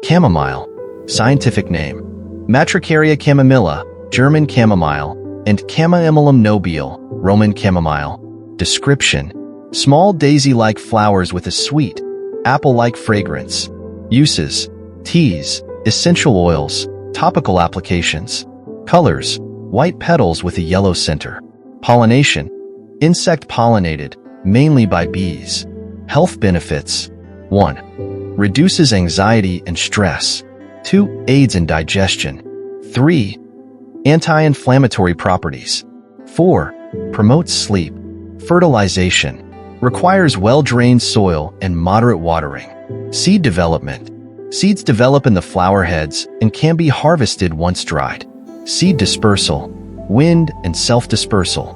Chamomile. Scientific name: Matricaria chamomilla, German chamomile, and Chamaemelum nobile, Roman chamomile. Description: small daisy-like flowers with a sweet, apple-like fragrance. Uses: teas, essential oils, topical applications. Colors: white petals with a yellow center. Pollination: insect-pollinated, mainly by bees. Health benefits: 1. Reduces anxiety and stress. 2. Aids in digestion. 3. Anti-inflammatory properties. 4. Promotes sleep. Fertilization: requires well-drained soil and moderate watering. Seed development: seeds develop in the flower heads and can be harvested once dried. Seed dispersal: wind and self-dispersal.